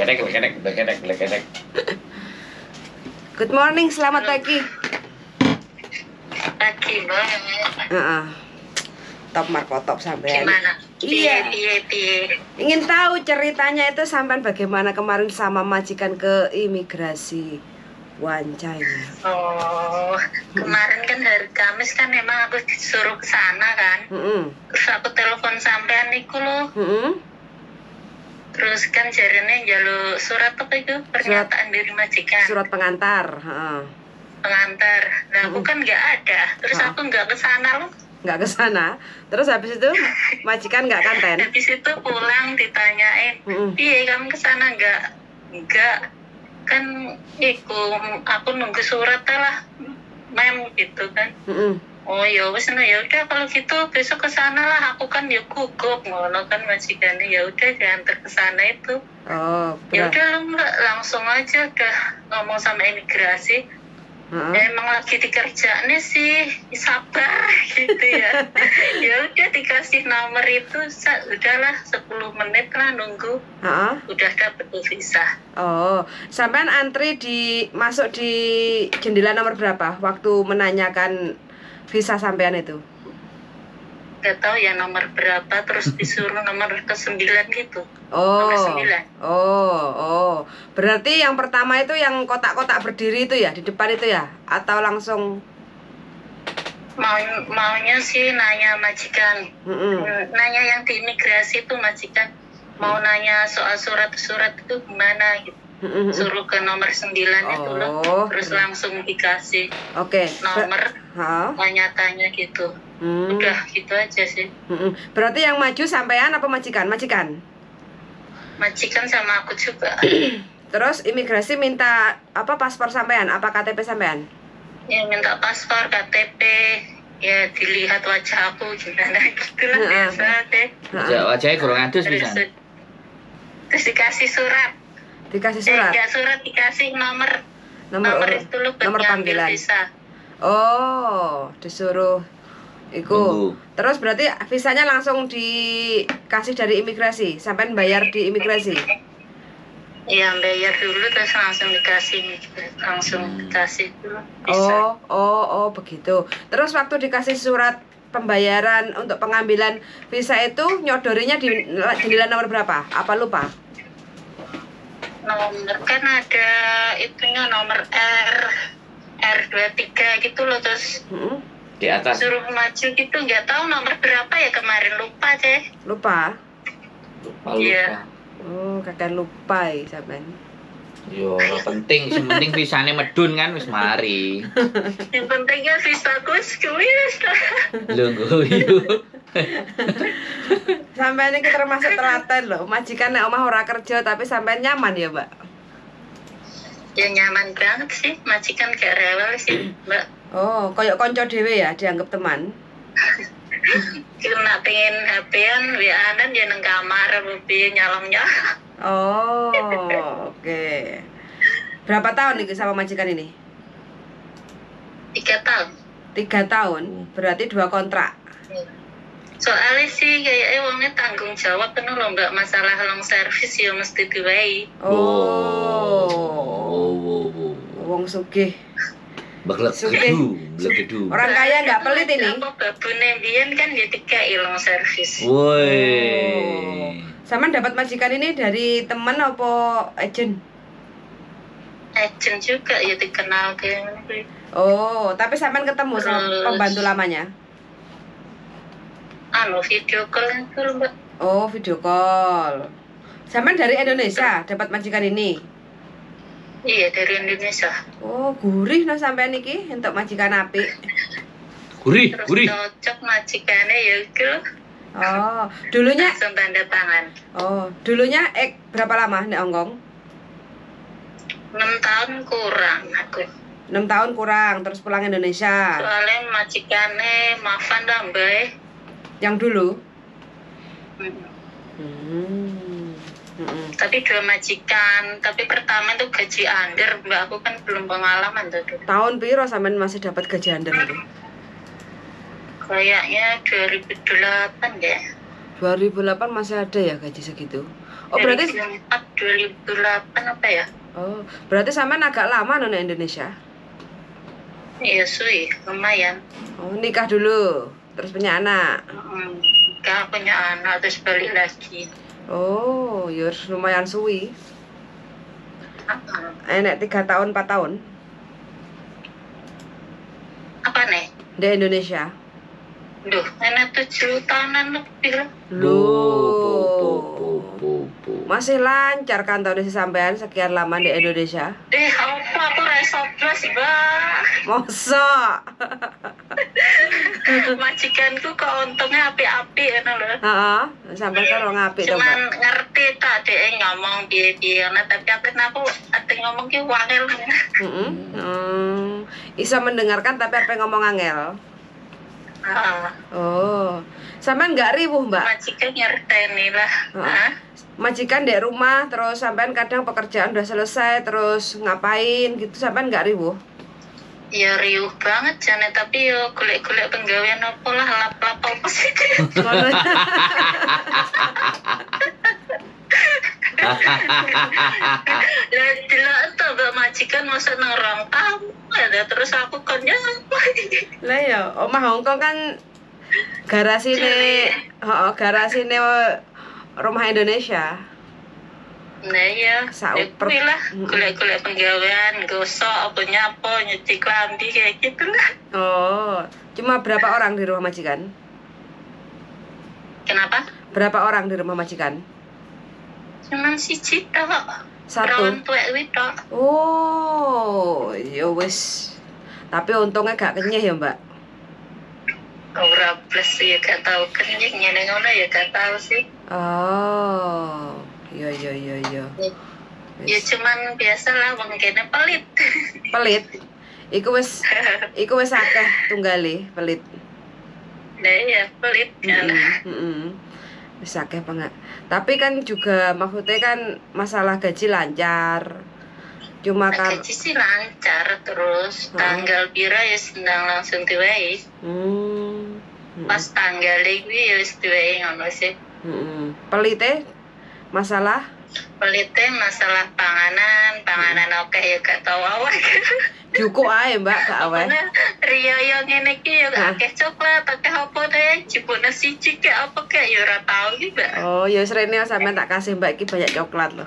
Bekedek. Good morning, selamat pagi. Pagi, Mbak. Top markotop sampean. Gimana? Iya. Piye. Ingin tahu ceritanya itu sampean bagaimana kemarin sama majikan ke imigrasi Wancai. Oh, kemarin kan hari Kamis kan emang aku disuruh ke sana kan. Terus aku telepon sampean niku loh. Terus kan jarene njaluk surat apa itu? Pernyataan dari majikan. Surat pengantar. Pengantar. Nah, aku kan nggak ada. Terus aku nggak ke sana loh. Nggak ke sana. Terus habis itu majikan nggak kanten. Habis itu pulang ditanyain, "Iya, kamu ke sana nggak? Kan aku nunggu surat lah, mem," gitu kan. Oh ya wes, nah ya udah kalau gitu besok ke sana lah, aku kan ya gugup ngono kan majikannya, ya udah diantar ke sana itu. Oh, ya udah lu Mbak, langsung aja udah ngomong sama imigrasi. Emang lagi dikerjaannya sih, sabar gitu ya. Ya udah dikasih nomor itu, udahlah 10 menit lah nunggu. Udah dapet visa. Oh, sampean antri masuk di jendela nomor berapa waktu menanyakan visa sampean itu? Gak tahu ya nomor berapa, terus disuruh nomor ke-9 gitu. Oh. Nomor 9. Oh. Berarti yang pertama itu yang kotak-kotak berdiri itu ya, di depan itu ya? Atau langsung maunya sih nanya majikan. Nanya yang di imigrasi itu majikan. Mau nanya soal surat-surat itu gimana gitu. Suruh ke nomor 9 itu loh. Terus langsung dikasih nomor, tanya-tanya gitu. Udah gitu aja sih. Berarti yang maju sampean apa majikan? Majikan sama aku juga. Terus imigrasi minta apa, paspor sampean? Apa KTP sampean? Ya minta paspor, KTP. Ya dilihat wajah aku gimana gitu lah, biasa deh. Wajahnya kurang adus bisa. Terus dikasih surat. Enggak surat, dikasih nomor itu loh, nomor panggilan visa. Oh, disuruh iku. Terus berarti visanya langsung dikasih dari imigrasi, sampai bayar di imigrasi? Iya, bayar dulu terus langsung dikasih dulu visa. Oh, begitu. Terus waktu dikasih surat pembayaran untuk pengambilan visa itu nyodorinya di jendela nomor berapa? Apa lupa? Nomor kan ada itunya, nomor R23 gitu loh, terus di atas suruh maju gitu, nggak tahu nomor berapa ya kemarin, lupa deh. Lupa. Iya. Oh, kakek lupa ya sampean. Yo, penting, yang penting visane medun kan wis mari. Yang pentingnya visaku wis kuwis. Lho guyu. Sampean iki termasuk telaten loh. Majikan nek omah ora kerja tapi sampean nyaman ya, Mbak? Ya nyaman banget sih, majikan gak rewel sih, Mbak. Oh, koyok konco dhewe ya, dianggap teman. Kena pengen HP-an, WA-an ya nang kamar, piye nyalongnya. Oh, oke. Berapa tahun nih sama majikan ini? 3 tahun. 3 tahun, berarti 2 kontrak. Soalnya sih kayaknya wongnya tanggung jawab penuh loh Mbak, masalah long service ya mesti diwai. Wong sugih. Blegedu. Orang kaya nggak pelit ini. Babune mbiyen kan ya dikai long service. Woi. Sampean dapat majikan ini dari teman apa agent? Agent juga ya, dikenal kayak gitu. Oh, tapi sampean ketemu sama pembantu lamanya? Video call itu Mbak. Oh, video call. Sampean dari Indonesia dapat majikan ini? Iya, dari Indonesia. Oh, gurih no sampean iki untuk majikan apik. Gurih. Cocok majikannya ya itu. Oh, dulunya langsung tanda tangan. Oh, dulunya berapa lama nek Hongkong? 6 tahun kurang aku. 6 tahun kurang, terus pulang Indonesia. Soalnya majikannya maafan lah Mbak. Yang dulu? Tapi 2 majikan, tapi pertama itu gaji under, Mbak, aku kan belum pengalaman tuh. Tahun piro sampean masih dapat gaji under itu? Kayaknya 2008 deh. 2008 masih ada ya gaji segitu? Oh, berarti 2004 2008 apa ya? Oh, berarti sampean agak lama nona Indonesia. Iya sui, lumayan. Oh, nikah dulu, terus punya anak. Nikah punya anak terus balik lagi. Oh, ya lumayan suwi. Enak 3 tahun 4 tahun Apa nih? di Indonesia. Duh, enak 7 tahunan lebih lah. Loh. Masih lancar kan tahun ini sampean sekian lama di Indonesia? Apa aku resoplos, Mbak. Mosok. Majikanku kok untungnya api-api ngono lho. Heeh, sampean kan wong apik to, Cuman Mbak. ngerti tak dhek ngomong piye-piye ngono, tapi aku ate ngomong ki wangel. Bisa mendengarkan tapi apa ngomong angel. Oh, sampean nggak ribuh, Mbak? Majikan ngerteni lah. Majikan di rumah terus sampean kadang pekerjaan udah selesai terus ngapain gitu, sampean nggak ribuh? Ya riuh banget jane, tapi yo golek-golek penggawean apa lah, lap-lap apa sih. Lah delok to Mbak majikan masa nang rong tamu ada terus aku kon nyapa. Lah ya, omah Hongkong kan garasine, garasine rumah Indonesia. Nah ya, Sauper. lah golek-golek penggawean, gosok apa nyapo, nyuci klambi kayak gitu lah. Oh, cuma berapa orang di rumah majikan? Kenapa? Berapa orang di rumah majikan? Cuman siji tok. Satu. Perawan tuwek kuwi tok. Oh, ya wis. Tapi untungnya gak kenyeh ya, Mbak. Ora plus ya gak tau kenyek ngene ngono ya gak tau sih. Oh, iya. Ya cuman biasalah wong kene pelit. Pelit. Iku wis akeh tunggale pelit. Nah ya pelit kan. Wis akeh banget. Tapi kan juga maksudnya kan masalah gaji lancar. Cuma kan gaji sih lancar terus tanggal pira ya sedang langsung diwehi. Pas tanggal iki ya wis diwehi ngono sih. Pelite masalah masalah panganan oke ya gak tau awak. Cukup ae Mbak gak aweh. Rio yang ngene iki ya akeh coklat, akeh apa deh, jebone siji kek apa kek ya ora tau iki, Mbak. Oh, ya srene sampean tak kasih Mbak iki banyak coklat loh.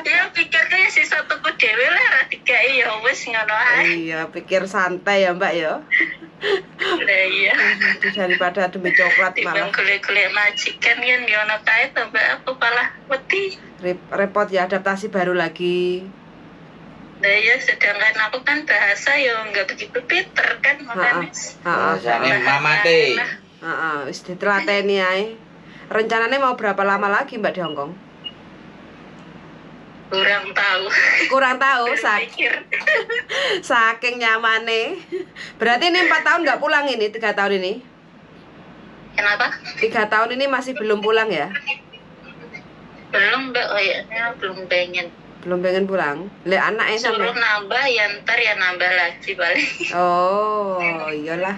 Ya pikirnya si satu ku dhewe lah ra dikai ya wis ngono ae. Iya, pikir santai ya Mbak ya. Lah iya. Daripada demi coklat malah. Timbang golek-golek majikan kan ya ono kae to, Mbak, aku malah wedi. Repot ya, adaptasi baru lagi. Nah ya, sedangkan aku kan bahasa ya nggak begitu pinter kan makanya. Bahasane mamate. Wis ditelateni ae. Rencananya mau berapa lama lagi Mbak di Hongkong? Kurang tahu saking nyamane. Berarti ini 4 tahun nggak pulang ini, 3 tahun ini? Kenapa? 3 tahun ini masih belum pulang ya? Belum Mbak, kayaknya belum pengen pulang. Lihat anaknya suruh sampai nambah ya ntar ya nambah lagi balik. Oh, iyalah.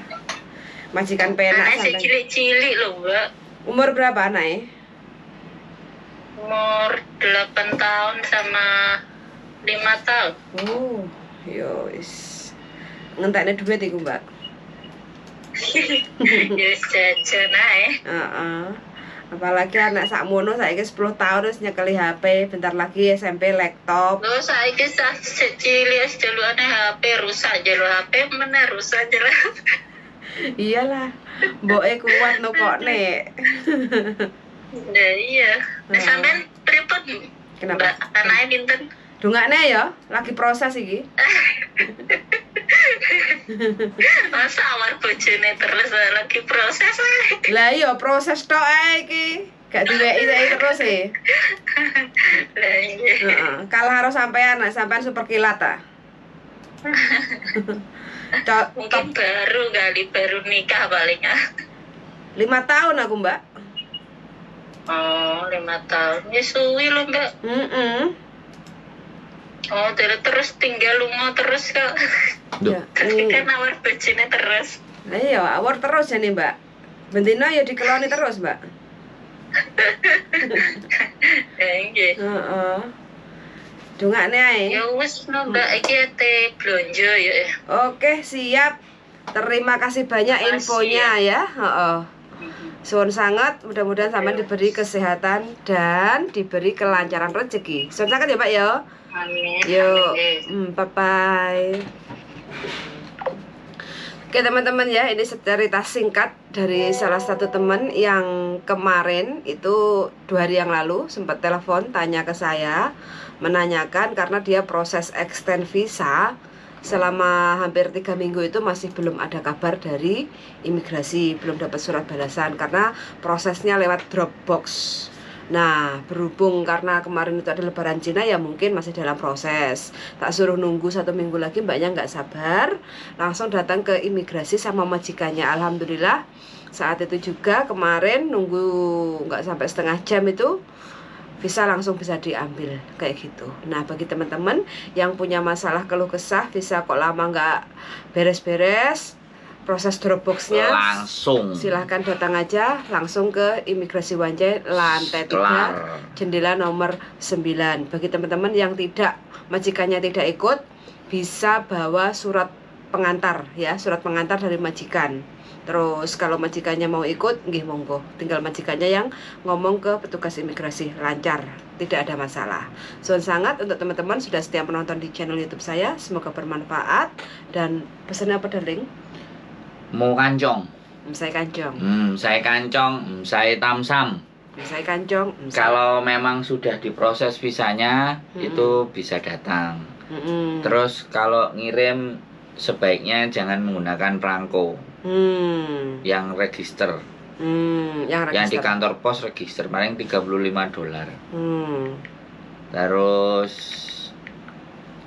Majikan penak sampai. Anaknya cilik-cilik loh Mbak. Umur berapa anaknya? Umur 8 tahun sama 5 tahun. Oh, yo wis. Ngentekne duit iku, Mbak. Ya wis jajan ae. Apalagi anak sakmono saiki 10 tahun wis nyekeli HP, bentar lagi SMP laptop. Lho saiki cilik wis delokane HP rusak jelo HP meneh rusak jelo. Iyalah. Mboke kuat nukokne. Ya iya. Sampean pripun? Kenapa? Anake pinten? Dungakne ya, lagi proses iki. Masa awal bojone terus lagi proses ae. Lah iya proses tok ae iki. Gak diweki saiki terus e. Lah iya. Kalah harus sampean super kilat ta. Mungkin baru nikah palingnya. 5 tahun aku, Mbak. Oh, 5 tahun. Ya suwi lho, Mbak. Oh, terus tinggal lunga terus kok. Ya. Tapi kan awal bojone terus. Lah iya, awor terus jane, Mbak. Bendina ya dikeloni terus, Mbak. Nggih. Heeh. Dongakne ae. Ya wis Mbak iki ate blonjo ya. Oke, siap. Terima kasih banyak Makasih infonya ya. Heeh. Suwun sangat, mudah-mudahan sampean diberi kesehatan dan diberi kelancaran rezeki. Suwun sangat ya, Pak ya. Amin. Yuk, Amin. bye-bye. Oke teman-teman ya, ini cerita singkat dari salah satu teman yang kemarin itu 2 hari yang lalu sempat telepon tanya ke saya, menanyakan karena dia proses extend visa selama hampir 3 minggu itu masih belum ada kabar dari imigrasi, belum dapat surat balasan karena prosesnya lewat Dropbox. Nah, berhubung karena kemarin itu ada lebaran Cina ya mungkin masih dalam proses. Tak suruh nunggu 1 minggu lagi, mbaknya nggak sabar, langsung datang ke imigrasi sama majikannya. Alhamdulillah saat itu juga kemarin nunggu nggak sampai setengah jam itu visa langsung bisa diambil kayak gitu. Nah, bagi teman-teman yang punya masalah keluh kesah visa kok lama nggak beres-beres, proses Dropboxnya langsung silahkan datang aja langsung ke imigrasi Wanjai lantai 3 jendela nomor 9. Bagi teman-teman yang tidak majikannya tidak ikut, bisa bawa surat pengantar ya, surat pengantar dari majikan. Terus kalau majikannya mau ikut, nggih monggo. Tinggal majikannya yang ngomong ke petugas imigrasi, lancar, tidak ada masalah. Suwun sangat untuk teman-teman sudah setia menonton di channel YouTube saya, semoga bermanfaat. Dan pesannya apa darling? mau kancong, Saya kancong. saya kancong, saya tamsam. Saya kancong. Kalau memang sudah diproses visanya, itu bisa datang. Terus kalau ngirim sebaiknya jangan menggunakan perangko. Yang register. Yang di kantor pos register paling $35. Terus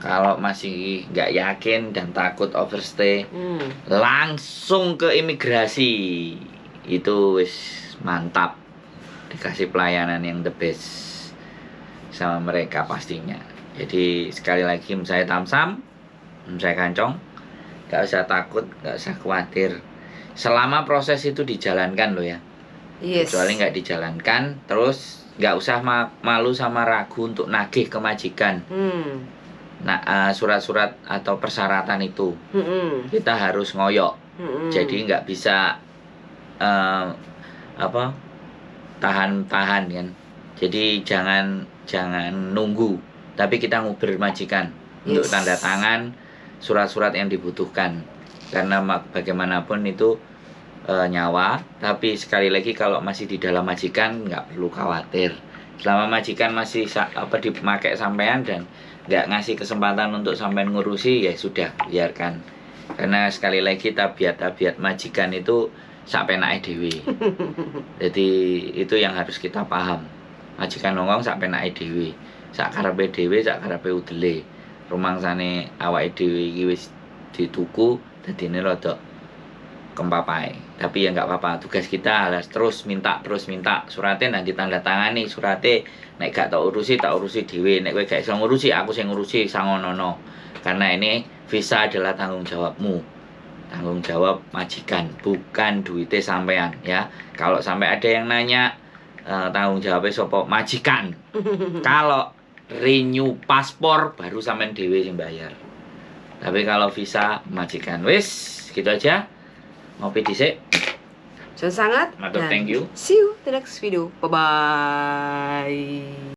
kalau masih nggak yakin dan takut overstay, langsung ke imigrasi. Itu wis mantap, dikasih pelayanan yang the best sama mereka pastinya. Jadi sekali lagi saya tamsam, saya kancong, nggak usah takut, nggak usah khawatir. Selama proses itu dijalankan loh ya. Kecuali nggak dijalankan, terus nggak usah malu sama ragu untuk nagih ke majikan. Nah, surat-surat atau persyaratan itu kita harus ngoyok. Jadi nggak bisa tahan-tahan kan. Jadi jangan nunggu, tapi kita ngubir majikan untuk tanda tangan surat-surat yang dibutuhkan. Karena bagaimanapun itu nyawa. Tapi sekali lagi kalau masih di dalam majikan nggak perlu khawatir. Selama majikan masih dipakai sampean dan nggak ngasih kesempatan untuk sampean ngurusi, ya sudah, biarkan. Karena sekali lagi tabiat majikan itu sak penake dhewe. Jadi itu yang harus kita paham. Majikan ngomong sak penake dhewe, sak karepe dhewe, sak karepe udele. Rumangsane awake dhewe iki wis dituku, dadine rada kempapae. Tapi ya nggak apa-apa, tugas kita harus terus minta suratnya nanti tanda tangani suratnya. Nek gak tak urusi dhewe, nek kowe gak iso ngurusi aku sing ngurusi sangonono. Karena ini visa adalah tanggung jawabmu, tanggung jawab majikan, bukan duitnya sampean ya. Kalau sampai ada yang nanya tanggung jawabnya sopo majikan. Kalau renew paspor baru sampean dhewe sing bayar. Tapi kalau visa majikan. Wis gitu aja. Ngopi dhisik. Suwun sangat. Thank you. See you the next video. Bye bye.